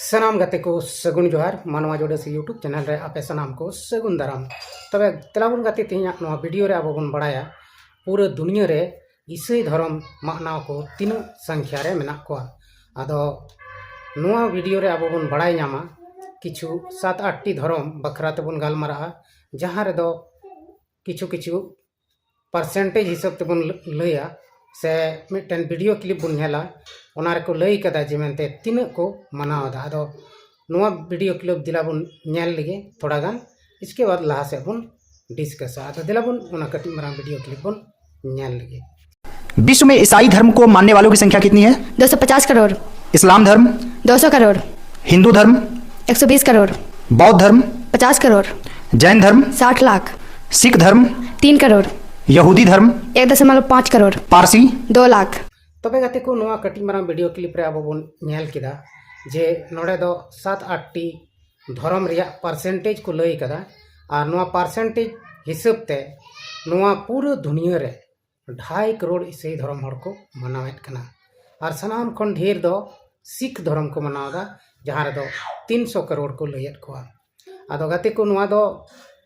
सनाम गते को सगुन जोहार मानवा जोड़े से यूट्यूब चैनल रे आपे सनाम को सगुन दाराम तबे तेलाबुन गते तेहना नवा वीडियो रे आबो बन बड़ाया पूरा दुनिया रे ईसाई धर्म मानव को तीन संख्या रे मेना को आदो नवा वीडियो रे आबो बन बड़ाय नामा किछु 7-8 टी धर्म बखरा तेबुन गालमारा जहां रे दो किछु किछु परसेंटेज हिसाब तेबुन लैया से मिटन वीडियो क्लिप बुन नेला ओना रे को लई कदा जे मेनते तीन को मनावदा आदो नवा वीडियो क्लिप दिला बुन नेल लगे थोड़ा गान इसके बाद लहा से बुन डिस्कस आदो दिला बुन ओना कटी मरा वीडियो क्लिप बुन नेल लगे। विश्व में ईसाई धर्म को मानने वालों की संख्या कितनी है? 250 करोड़। इस्लाम धर्म 200 करोड़। हिंदू धर्म 120 करोड़। बौद्ध धर्म 50 करोड़। जैन धर्म 60 लाख। सिख धर्म 3 करोड़। यहूदी धर्म 1.5 करोड़। पारसी 2 लाख। तबे गाते को नवा कटी मरा वीडियो क्लिप रे आबो बन नेल किदा जे नोडे दो 7-8 टी धर्म रिया परसेंटेज को लई कदा और नवा परसेंटेज हिसाब ते नवा पूरा दुनिया रे 2.5 करोड़ ईसाई धर्म हर को मनावेत कना और सनाम खन ढेर दो सिख धर्म को मनावदा जहां रे दो 300 करोड़ को लयत को आदो गाते को नवा दो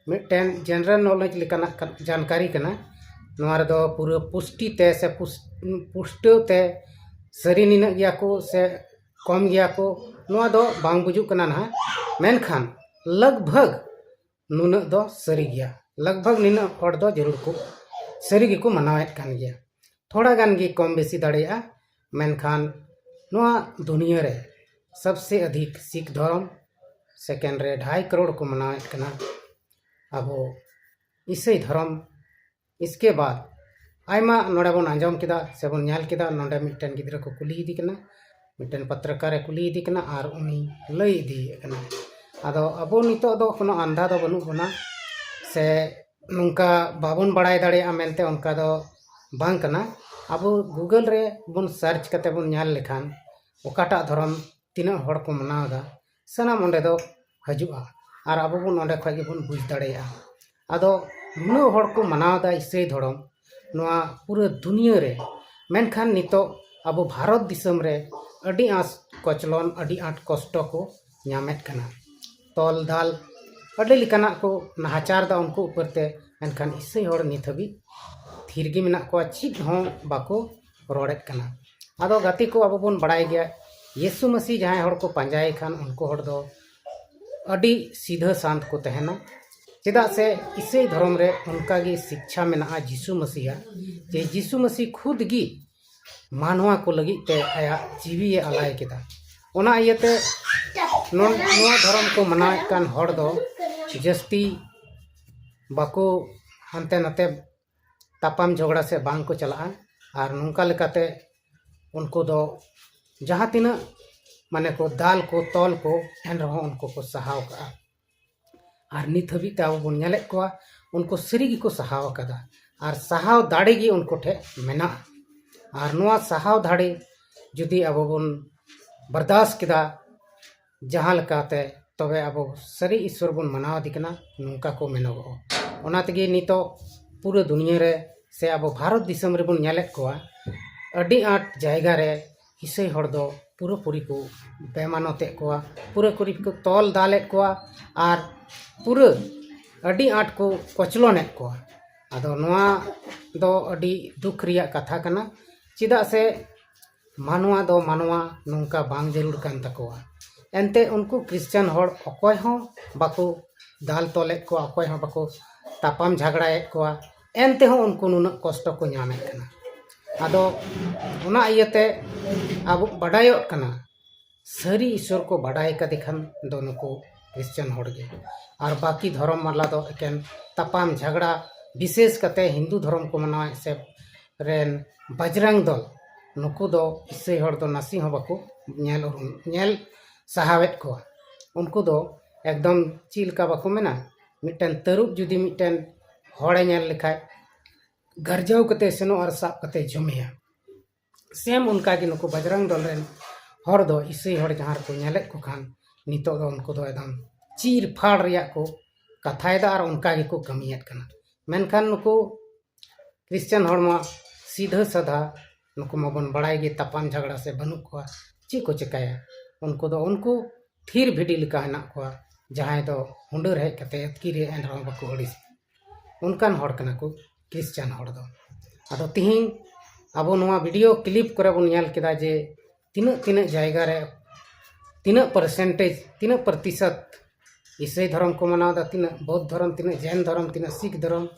मिटन जनरल नॉलेज लेकाना जानकारी कना नवा रे दो पूरा पुष्टि ते से पुष्टो ते सरी निना गया को से कम गया को नवा दो बांग बुजु कना ना मेनखान लगभग नुना दो सरी गया लगभग निना हर दो जरूर को सरी गे को मनावेत कान गया थोड़ा गान गे कम बेसी दाड़िया मेनखान नवा दुनिया रे सबसे अधिक सिख धर्म सेकेंड रे 2.5 करोड़ को मनावेत कना अबो ईसाई धर्म इसके बाद आयमा नोडे बन आंजम किदा से बन न्याल किदा नोडे मिटन गिद्रा को कुली इदी कना मिटन पत्रकार कुली इदी कना आर उनी लई इदी कना आदो अबो नितो दो कोनो अंधा दो बनु बना से नुंका बाबन बड़ाय दाड़िया मेनते उनका दो बांग कना अबो गूगल रे बन सर्च कते बन न्याल लेखान ओकाटा धर्म तीना हड़ को मनावदा सनाम ओंडे दो हजुआ और अब बन ओंडे खय बन बुझ दाड़िया आदो नुना हड़ को मनावदा ईसाई धर्म नवा पूरा दुनिया रे मेनखान नितो अब भारत दिसम रे अडी आस कचलन अडी आट कष्ट को नामेत कना तोल दाल अडी लिकाना को नाहाचार दा उनको ऊपर ते मेनखान ईसाई हड़ नित हबी थीर गे मेना को चित हों बाको रोड़ेत कना आदो गाती को अब बन बड़ाय गया यीशु मसीह जहां हड़ को पंजाय खान उनको हड़ दो अडी सीधा शांत को तहना चेदा से ईसाई धर्म रे उनका गी शिक्षा मेना यीशु मसीहा जे यीशु मसीह खुद गी मानवा को लगी ते आया जीवी आलाय केदा ओना इयते नोआ धर्म को मनाए कान हड़ दो जस्ती बाको हंते नते तापाम झगड़ा से बांग को चला और नोंका लेकाते उनको दो जहां तिना माने को दाल को तौल को एन रहो उनको को सहाव का और नित हबी ते अब बन नेलेत को उनको सरी गी को सहाव कदा और सहाव दाड़े गी उनको ठे मेना और नवा सहाव दाड़े जुदी अब बन बर्दाश्त किदा जहां लकाते तबे अब सरी ईश्वर बन मनाव दिकना नुका को मेनगो ओना तगे नितो पूरा दुनिया रे से अब भारत दिसम रे बन नेलेत को अडी आट जायगा रे ईसाई हड़ दो पूरा पूरी को बेमानते को पूरा पूरी को तौल दालेत को और पूरा अडी आट को कचलोनेत को आदो नवा दो अडी दुख रिया कथा कना चिदा से मानवा दो मानवा नुंका बांग जरूर कान तकोआ एनते उनको क्रिश्चियन हड़ अकोय हो बाको दाल तोलेत को अकोय हो बाको तापाम झगड़ाएत को एनते हो उनको नुना कष्ट को ᱧᱟᱢᱮत कना आदो उना इयते अब बड़ायोत कना सरी ईश्वर को बड़ाय का दिखान दो नुको क्रिश्चियन हड़ गे और बाकी धर्म माला दो एकेन तापाम झगड़ा विशेष कते हिंदू धर्म को मनाए से रेन बजरंग दल नुको दो ईसाई हड़ दो नासी हो बाको नेल सहावेत को उनको दो एकदम चील का बाको मेना मिटन तरुप जुदी मिटन हड़े नेल लेखाय गरजाव कते सेनो और साब कते जमिया सेम उनका कि नुको बजरंग दल रेन हड़ दो ईसाई हड़ जहां को नेलेत को खान नितो दो उनको दो एकदम चीर फाड़ रिया को कथायदा और उनका गे को कमियत कना मेनखान नुको क्रिश्चियन हड़ मा सीधा साधा नुको माबन बड़ाई गे तापाम झगड़ा से बनु को ची को चिकाया उनको थीर भिडी लेका हेना कोआ जहां दो हुंडर हेज कते अतकीर एन रहो बाको अड़िस उनकान हड़ कना को क्रिश्चियन हड़ दो आदो तिहिं अब नोआ वीडियो क्लिप करे बन नेल केदा जे तिना तिना जायगा रे तिना परसेंटेज तिना प्रतिशत ईसाई धर्म को मनावदा तिना बौद्ध धर्म तिना जैन धर्म तिना सिख धर्म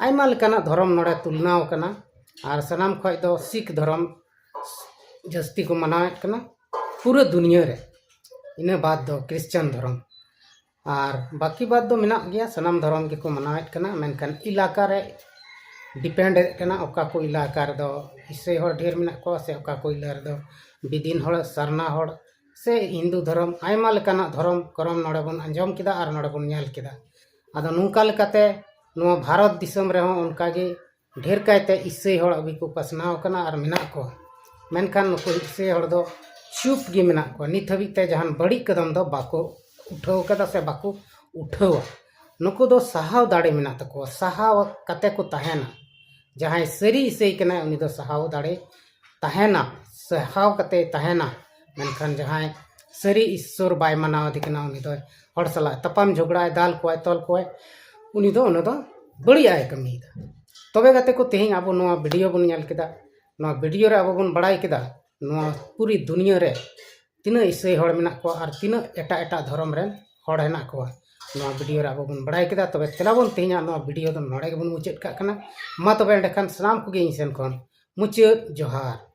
आयमा लेकाना धर्म नोडे तुलनाव कना और सनाम खय दो सिख धर्म जस्ती को मनावेत कना पूरा दुनिया रे इना बाद दो क्रिश्चियन धर्म और बाकी बात दो मेना गया सनाम धर्म के को मनावेत कना मेनखान इलाका रे डिपेंड कना ओका को इलाका रे दो ईसाई हड़ ढेर मेना को से ओका को इलाका रे दो बिदिन हड़ सरना हड़ से हिंदू धर्म आयमा लेकाना धर्म करम नोडे बन अंजम किदा और नोडे बन नेल किदा आदो नुका लेकाते नुआ भारत दिसम रे हों उनका गे ढेर कायते ईसाई हड़ अभी को पसनाव कना और मेना को मेनखान नुको ईसाई हड़ दो चुप गे मेना को नित हबीते जहान बड़ी कदम दो बाको उठाव कदा से बाको उठावा नुको दो सहाव दाड़े मेना तको सहाव कते को तहेना जहां सरी ईसाई कना उनी दो सहाव दाड़े तहेना सहाव कते तहेना मेनखान जहां सरी ईश्वर बाय मनाव दिकना उनी दो हड़ सला तपम झगड़ा दाल को तल को उनी दो उन दो बड़ी आय कमी तबे गते को तेहिं अब नोआ वीडियो बन नेल केदा नोआ वीडियो रे अब बन बड़ाई केदा नोआ पूरी दुनिया रे तिना ईसाई हड़ मेना को और तिना एटा एटा धर्म रे हड़ हेना को नोआ वीडियो रे अब बन बड़ाई केदा तबे तेलाबन तेहिं नोआ वीडियो दो नोडे के बन मुचाद का कना मा तबे एंडखान सनाम को गे इन सेन खन मुचाद जोहार।